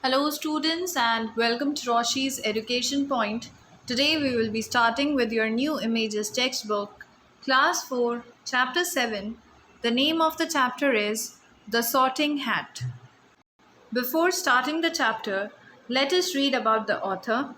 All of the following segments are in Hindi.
Hello, students, and welcome to Roshi's Education Point. Today, we will be starting with your new images textbook, Class 4, Chapter 7. The name of the chapter is The Sorting Hat. Before starting the chapter, let us read about the author.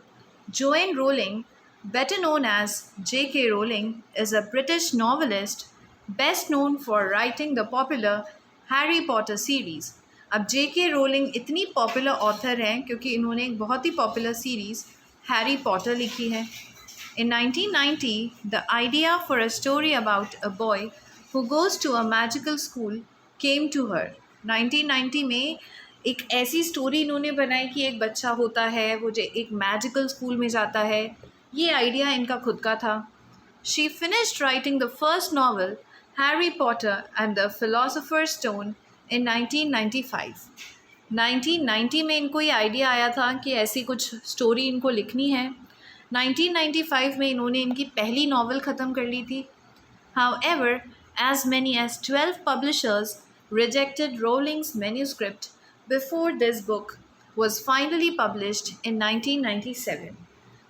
Joanne Rowling, better known as J.K. Rowling, is a British novelist best known for writing the popular Harry Potter series. अब J.K. रोलिंग इतनी पॉपुलर ऑथर हैं क्योंकि इन्होंने एक बहुत ही पॉपुलर सीरीज़ हैरी पॉटर लिखी है। In 1990, the idea for a story about a boy who goes to a magical school came to her. 1990 में एक ऐसी स्टोरी इन्होंने बनाई कि एक बच्चा होता है वो जो एक मैजिकल स्कूल में जाता है। ये आइडिया इनका खुद का था। She finished writing the first novel, Harry Potter and the Philosopher's Stone, in 1995. 1990 में इनको ये आइडिया आया था कि ऐसी कुछ स्टोरी इनको लिखनी है। 1995 में इन्होंने इनकी पहली नॉवल ख़त्म कर ली थी। However, as many as 12 publishers rejected Rowling's manuscript before this book was finally published in 1997.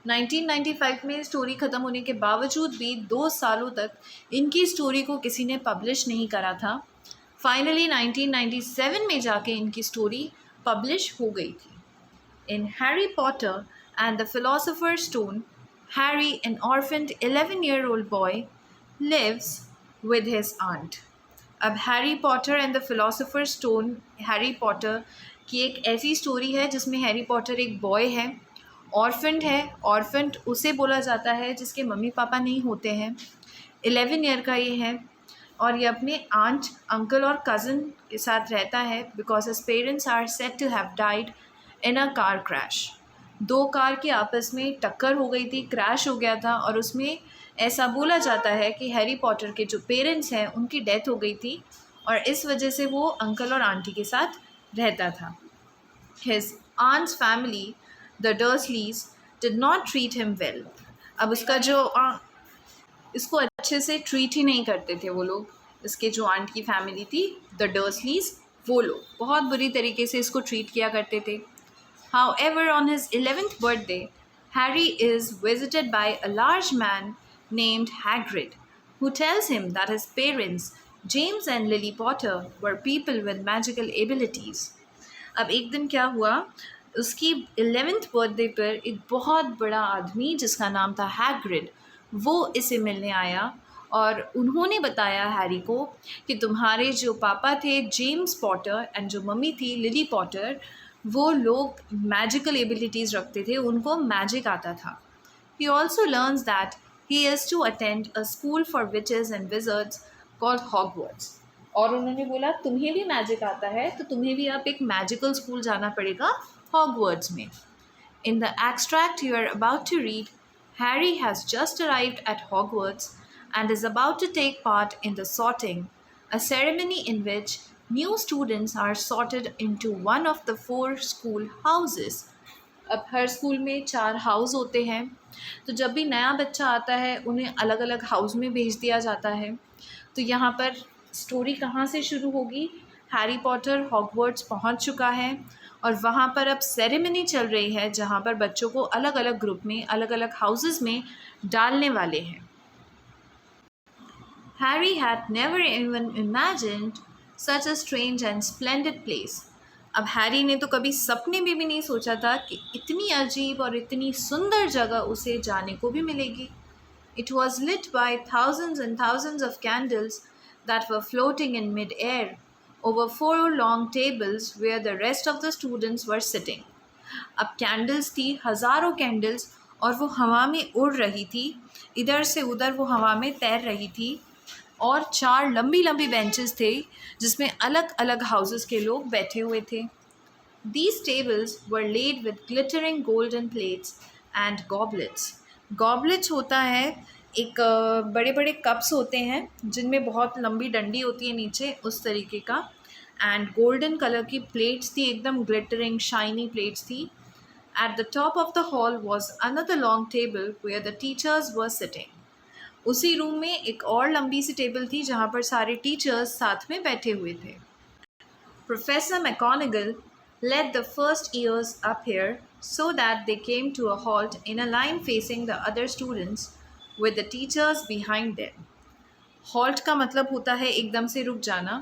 1995 में स्टोरी ख़त्म होने के बावजूद भी 2 सालों तक इनकी स्टोरी को किसी ने पब्लिश नहीं करा था। फाइनली 1997 में जाके इनकी स्टोरी पब्लिश हो गई थी। In Harry Potter and the Philosopher's Stone, Harry, an orphaned 11-year-old boy, lives with his aunt. अब Harry Potter and the philosopher stone Harry Potter की एक ऐसी स्टोरी है जिसमें हैरी पॉटर एक बॉय है, ऑर्फेंड है। ऑर्फेंड उसे बोला जाता है जिसके मम्मी पापा नहीं होते हैं। 11 ईयर का ये है और ये अपने आंट, अंकल और कज़न के साथ रहता है because his parents are said to have died in a car crash. 2 car की आपस में टक्कर हो गई थी, क्रैश हो गया था और उसमें ऐसा बोला जाता है कि हैरी पॉटर के जो पेरेंट्स हैं उनकी डेथ हो गई थी और इस वजह से वो अंकल और आंटी के साथ रहता था। His aunt's family, the Dursleys, did not treat him well. अब उसका जो इसको अच्छे से ट्रीट ही नहीं करते थे वो लोग। इसके जो आंट की फैमिली थी द डर्सलीज, वो लोग बहुत बुरी तरीके से इसको ट्रीट किया करते थे। However, on his 11th birthday, Harry is visited by a large man named Hagrid, who tells him that his parents, James and Lily Potter, were people with magical abilities. अब एक दिन क्या हुआ, उसकी 11th बर्थडे पर एक बहुत बड़ा आदमी जिसका नाम था हैग्रिड, वो इसे मिलने आया और उन्होंने बताया हैरी को कि तुम्हारे जो पापा थे जेम्स पॉटर एंड जो मम्मी थी लिली पॉटर, वो लोग मैजिकल एबिलिटीज़ रखते थे, उनको मैजिक आता था। He also learns that he is to attend a school for witches and wizards called Hogwarts. और उन्होंने बोला तुम्हें भी मैजिक आता है तो तुम्हें भी अब एक मैजिकल स्कूल जाना पड़ेगा हॉगवर्ट्स में। In the extract you are about to read, Harry has just arrived at Hogwarts and is about to take part in the sorting, a ceremony in which new students are sorted into one of the 4 school houses. अब हर स्कूल में 4 हाउस होते हैं, तो जब भी नया बच्चा आता है उन्हें अलग अलग हाउस में भेज दिया जाता है। तो यहाँ पर स्टोरी कहाँ से शुरू होगी, हैरी पॉटर हॉगवर्ट्स पहुँच चुका है और वहाँ पर अब सेरेमनी चल रही है जहाँ पर बच्चों को अलग अलग ग्रुप में अलग अलग हाउसेस में डालने वाले हैं। Harry had never even imagined such a strange and splendid place. अब हैरी ने तो कभी सपने में भी नहीं सोचा था कि इतनी अजीब और इतनी सुंदर जगह उसे जाने को भी मिलेगी। It was lit by thousands and thousands of candles that were floating in mid-air over 4 long tables where the rest of the students were sitting. अब कैंडल्स थी, हज़ारों कैंडल्स, और वो हवा में उड़ रही थी, इधर से उधर वो हवा में तैर रही थी और 4 लंबी लंबी बेंचेस थे जिसमें अलग अलग हाउसेस के लोग बैठे हुए थे। These tables were laid with glittering golden plates and goblets. Goblets होता है एक बड़े बड़े कप्स होते हैं जिनमें बहुत लंबी डंडी होती है नीचे, उस तरीके का, एंड गोल्डन कलर की प्लेट्स थी, एकदम ग्लिटरिंग शाइनी प्लेट्स थी। At the top of the hall was another long table where the teachers were sitting. उसी रूम में एक और लंबी सी टेबल थी जहाँ पर सारे टीचर्स साथ में बैठे हुए थे। Professor McGonagall, let the first years appear so that they came to a halt in a line facing the other students with the teachers behind them. Halt का मतलब होता है एकदम से रुक जाना।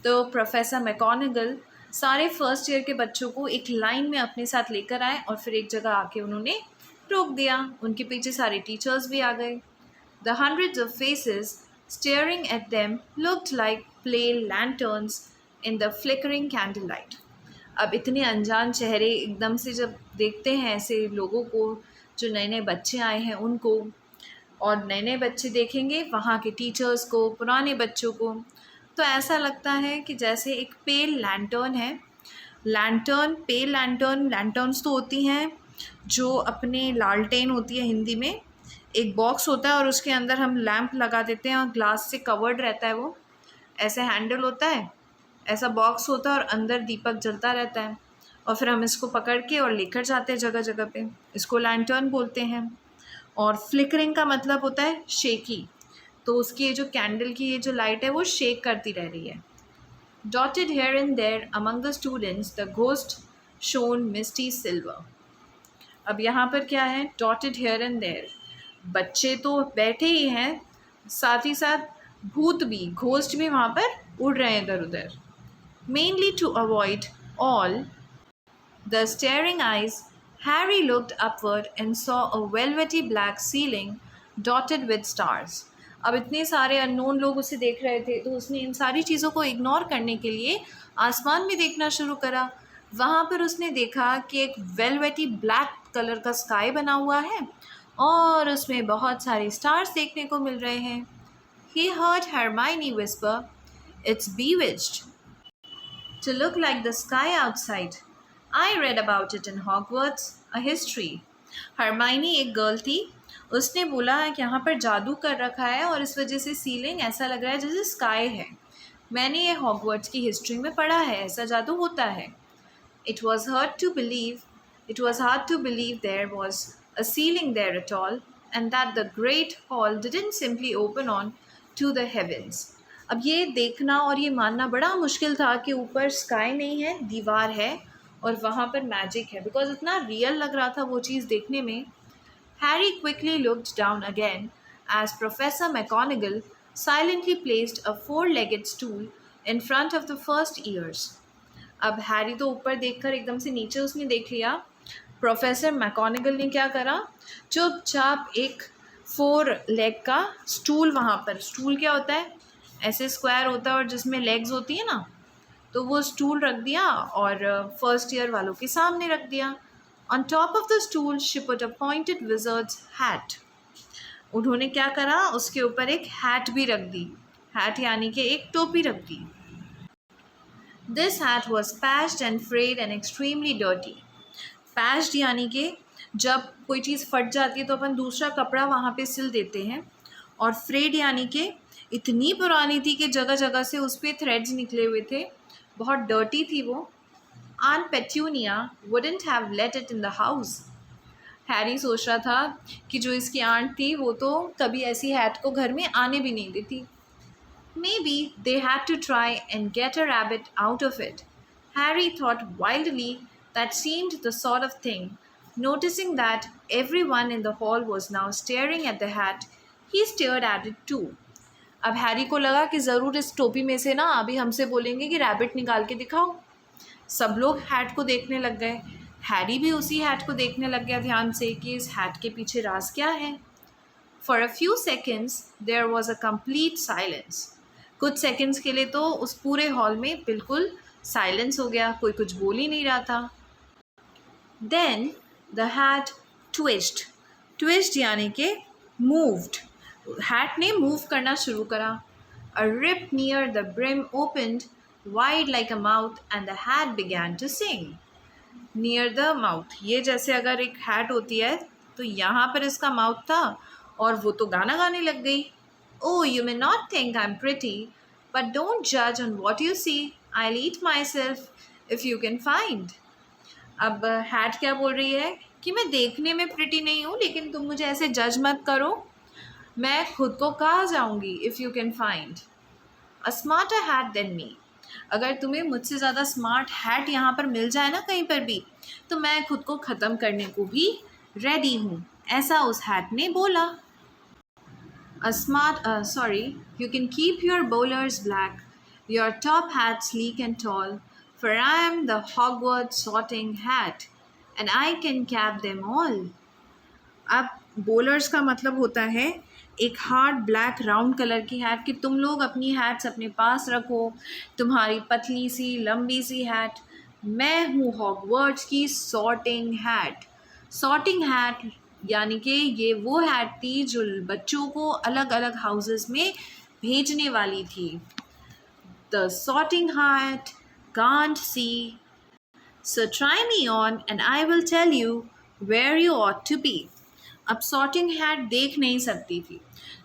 तो प्रोफेसर मैकॉनिगल सारे फर्स्ट ईयर के बच्चों को एक लाइन में अपने साथ लेकर आए और फिर एक जगह आके उन्होंने रोक दिया। उनके पीछे सारे टीचर्स भी आ गए। The hundreds of faces staring at them looked like play lanterns in the flickering candle light. अब इतने अनजान चेहरे एकदम से जब देखते हैं ऐसे लोगों को, जो नए नए बच्चे आए हैं उनको, और नए नए बच्चे देखेंगे वहाँ के टीचर्स को, पुराने बच्चों को, तो ऐसा लगता है कि जैसे एक पेल लैंटर्न है। लैंटर्न, पेल लैंटर्न, लैंटर्न्स तो होती हैं जो अपने लालटेन होती है हिंदी में, एक बॉक्स होता है और उसके अंदर हम लैंप लगा देते हैं और ग्लास से कवर्ड रहता है, वो ऐसे हैंडल होता है, ऐसा बॉक्स होता है और अंदर दीपक जलता रहता है और फिर हम इसको पकड़ के और लेकर जाते हैं जगह जगह पे, इसको लैंटर्न बोलते हैं। और फ्लिकरिंग का मतलब होता है शेकी, तो उसकी ये जो कैंडल की ये जो लाइट है वो शेक करती रह रही है। Dotted here and there among the students the ghost shone misty silver. अब यहाँ पर क्या है, डॉटेड हेयर एंड देयर, बच्चे तो बैठे ही हैं, साथ ही साथ भूत भी, घोस्ट भी वहाँ पर उड़ रहे हैं इधर उधर। Mainly to avoid all the staring eyes, Harry looked upward and saw a velvety black ceiling dotted with stars. अब इतने सारे अननोन लोग उसे देख रहे थे तो उसने इन सारी चीज़ों को इग्नोर करने के लिए आसमान में देखना शुरू करा। वहाँ पर उसने देखा कि एक वेलवेटी ब्लैक कलर का स्काई बना हुआ है और उसमें बहुत सारे स्टार्स देखने को मिल रहे हैं। He heard Hermione whisper, "It's bewitched to look like the sky outside. I read about it in Hogwarts, a history." Hermione एक गर्ल थी, उसने बोला कि यहाँ पर जादू कर रखा है और इस वजह से सीलिंग ऐसा लग रहा है जैसे स्काई है। मैंने ये हॉगवर्ट्स की हिस्ट्री में पढ़ा है, ऐसा जादू होता है। It was hard to believe there was a ceiling there at all, and that the great hall didn't simply open on to the heavens. अब ये देखना और ये मानना बड़ा मुश्किल था कि ऊपर स्काई नहीं है, दीवार है और वहाँ पर मैजिक है, बिकॉज इतना रियल लग रहा था वो चीज़ देखने में। Harry quickly looked down again as professor McGonagall silently placed a 4-legged stool in front of the first years. अब हैरी तो ऊपर देखकर एकदम से नीचे उसने देख लिया। प्रोफेसर मैकॉनिगल ने क्या करा, चुपचाप एक 4 लेग का स्टूल, वहाँ पर स्टूल क्या होता है, ऐसे स्क्वायर होता है और जिसमें लेग्स होती है ना, तो वो स्टूल रख दिया और फर्स्ट ईयर वालों के सामने रख दिया। On top of the stool she put a pointed wizards hat. उन्होंने क्या करा, उसके ऊपर एक हैट भी रख दी, हैट यानी कि एक टोपी रख दी। This hat was patched and frayed and extremely dirty. Patched यानी कि जब कोई चीज़ फट जाती है तो अपन दूसरा कपड़ा वहाँ पे सिल देते हैं, और फ्रेड यानी कि इतनी पुरानी थी कि जगह जगह से उस पर थ्रेड्स निकले हुए थे, बहुत डर्टी थी वो। Aunt Petunia wouldn't have let it in the house. Harry सोच रहा था कि जो इसकी आंट थी वो तो कभी ऐसी हैट को घर में आने भी नहीं देती। Maybe they had to try and get a rabbit out of it. Harry thought wildly that seemed the sort of thing. Noticing that everyone in the hall was now staring at the hat, he stared at it too. अब हैरी को लगा कि ज़रूर इस टोपी में से ना अभी हमसे बोलेंगे कि रैबिट निकाल के दिखाओ। सब लोग हैट को देखने लग गए, हैरी भी उसी हैट को देखने लग गया ध्यान से कि इस हैट के पीछे राज क्या है। For a few seconds there was a complete silence. कुछ सेकेंड्स के लिए तो उस पूरे हॉल में बिल्कुल साइलेंस हो गया, कोई कुछ बोल ही नहीं रहा था। Then the hat twisted. Twist यानी कि मूव्ड, हैट ने मूव करना शुरू करा। A rip near the brim opened wide like a mouth and the hat began to sing. Near the mouth, ये जैसे अगर एक हैट होती है तो यहाँ पर इसका माउथ था और वो तो गाना गाने लग गई। Oh, you may not think I'm pretty, but don't judge on what you see. I'll eat myself if you can find. अब हैट क्या बोल रही है कि मैं देखने में प्रिटी नहीं हूँ, लेकिन तुम मुझे ऐसे जज मत करो, मैं खुद को कहाँ जाऊँगी। If you can find a smarter hat than me. अगर तुम्हें मुझसे ज़्यादा स्मार्ट हैट यहाँ पर मिल जाए ना कहीं पर भी, तो मैं खुद को ख़त्म करने को भी रेडी हूँ, ऐसा उस हैट ने बोला। You can keep your bowlers black, your top hat sleek and tall, for I am the Hogwarts sorting hat, and I can cap them all. अब bowlers का मतलब होता है एक हार्ड ब्लैक राउंड कलर की हैट, कि तुम लोग अपनी हैट्स अपने पास रखो, तुम्हारी पतली सी लंबी सी हैट। मैं हूँ हॉगवर्ट्स की सॉर्टिंग हैट। सॉर्टिंग हैट यानी कि ये वो हैट थी जो बच्चों को अलग अलग हाउसेस में भेजने वाली थी। The sorting hat can't see, so try me on and I will tell you where you ought to be. अब सॉर्टिंग हैट देख नहीं सकती थी,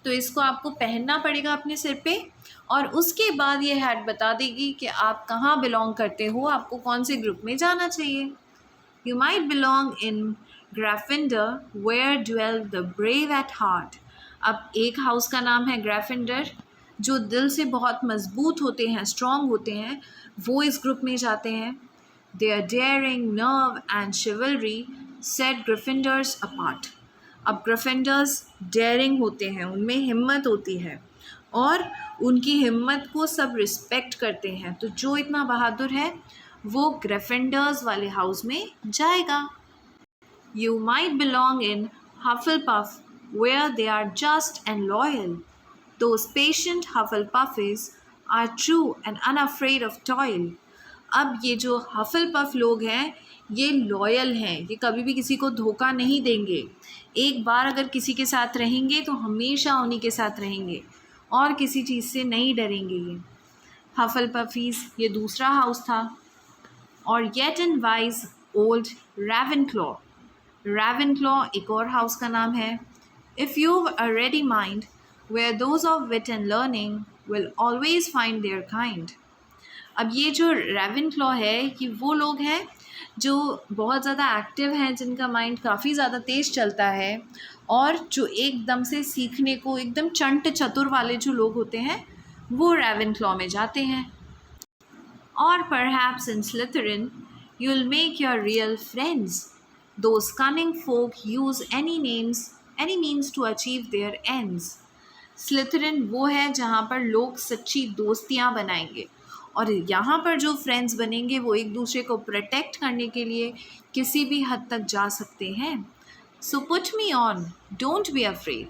तो इसको आपको पहनना पड़ेगा अपने सिर पे, और उसके बाद ये हैट बता देगी कि आप कहाँ बिलोंग करते हो, आपको कौन से ग्रुप में जाना चाहिए। You might belong in Gryffindor where dwell the brave at heart. अब एक हाउस का नाम है ग्रैफिंडर, जो दिल से बहुत मजबूत होते हैं, स्ट्रॉन्ग होते हैं, वो इस ग्रुप में जाते हैं। They are daring, nerve and chivalry set Gryffindors apart. अब ग्रिफिंडर्स डेयरिंग होते हैं, उनमें हिम्मत होती है, और उनकी हिम्मत को सब रिस्पेक्ट करते हैं, तो जो इतना बहादुर है वो ग्रिफिंडर्स वाले हाउस में जाएगा। You might belong in Hufflepuff where they are just and loyal, those patient Hufflepuffs are true and unafraid of toil. अब ये जो हफलपफ लोग हैं ये लॉयल हैं, ये कभी भी किसी को धोखा नहीं देंगे। एक बार अगर किसी के साथ रहेंगे तो हमेशा उन्हीं के साथ रहेंगे और किसी चीज़ से नहीं डरेंगे। ये हफलपफीज ये दूसरा हाउस था। और yet and wise old Ravenclaw. Ravenclaw एक और हाउस का नाम है। If you a ready mind where those of wit and learning will always find their kind. अब ये जो रेवेनक्लॉ है ये वो लोग हैं जो बहुत ज़्यादा एक्टिव हैं, जिनका माइंड काफ़ी ज़्यादा तेज़ चलता है, और जो एकदम से सीखने को एकदम चंट चतुर वाले जो लोग होते हैं वो रेवेनक्लॉ में जाते हैं। और perhaps in Slytherin you will make your real friends, those cunning folk use any means to achieve their ends. Slytherin वो है जहाँ पर लोग सच्ची दोस्तियाँ बनाएंगे, और यहाँ पर जो फ्रेंड्स बनेंगे वो एक दूसरे को प्रोटेक्ट करने के लिए किसी भी हद तक जा सकते हैं। So put me on, don't be afraid,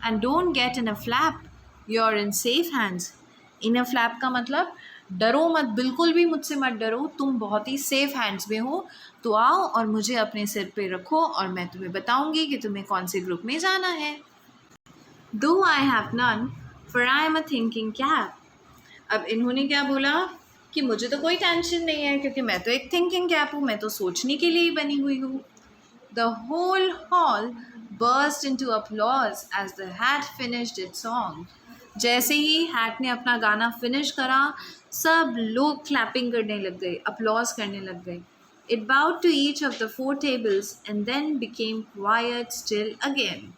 and don't get in a flap, you are in safe hands. In a flap का मतलब डरो मत, बिल्कुल भी मुझसे मत डरो, तुम बहुत ही सेफ हैंड्स में हो। तो आओ और मुझे अपने सिर पे रखो और मैं तुम्हें बताऊंगी कि तुम्हें कौन से ग्रुप में जाना है। Though I have none, for I am a thinking cap. अब इन्होंने क्या बोला कि मुझे तो कोई टेंशन नहीं है, क्योंकि मैं तो एक थिंकिंग कैप हूँ, मैं तो सोचने के लिए ही बनी हुई हूँ। The whole hall burst into applause as the hat finished its song. जैसे ही हैट ने अपना गाना फिनिश करा, सब लोग क्लैपिंग करने लग गए, अपलॉज करने लग गए। It bowed to each of the 4 tables and then became quite still again.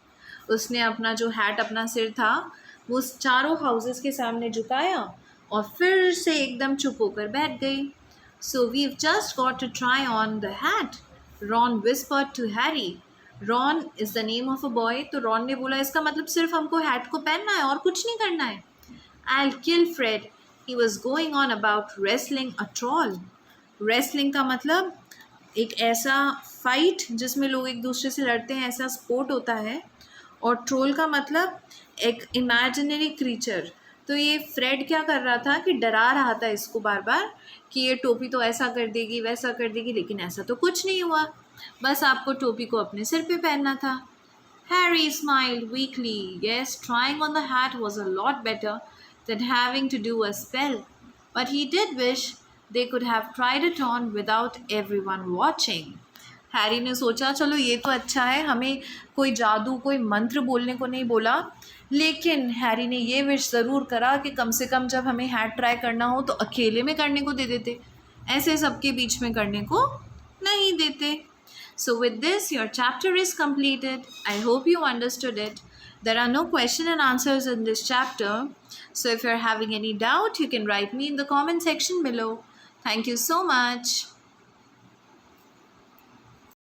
उसने अपना जो हैट, अपना सिर था, वो चारों हाउसेस के सामने झुकाया और फिर से एकदम चुप होकर बैठ गई। So we've just got to try on the hat, Ron whispered to Harry. Ron is the name of a boy, तो रॉन ने बोला इसका मतलब सिर्फ हमको हैट को पहनना है और कुछ नहीं करना है। I will kill Fred, he was going on about wrestling a troll. Wrestling का मतलब एक ऐसा फाइट जिसमें लोग एक दूसरे से लड़ते हैं, ऐसा स्पोर्ट होता है। और ट्रोल का मतलब एक इमेजिनरी क्रीचर। तो ये फ्रेड क्या कर रहा था कि डरा रहा था इसको बार बार कि ये टोपी तो ऐसा कर देगी, वैसा कर देगी, लेकिन ऐसा तो कुछ नहीं हुआ, बस आपको टोपी को अपने सिर पे पहनना था। Harry smiled weekly, yes, trying on the hat was a lot better than having to do a spell, but he did wish they could have tried it on without everyone watching. Harry ने सोचा चलो ये तो अच्छा है, हमें कोई जादू, कोई मंत्र बोलने को नहीं बोला, लेकिन हैरी ने ये विश ज़रूर करा कि कम से कम जब हमें हैट ट्राई करना हो तो अकेले में करने को दे देते, ऐसे सबके बीच में करने को नहीं देते। So with this, your chapter is completed. I hope you understood it. There are no question and answers in this chapter. So if you're having any doubt, you can write me in the comment section below. Thank you so much.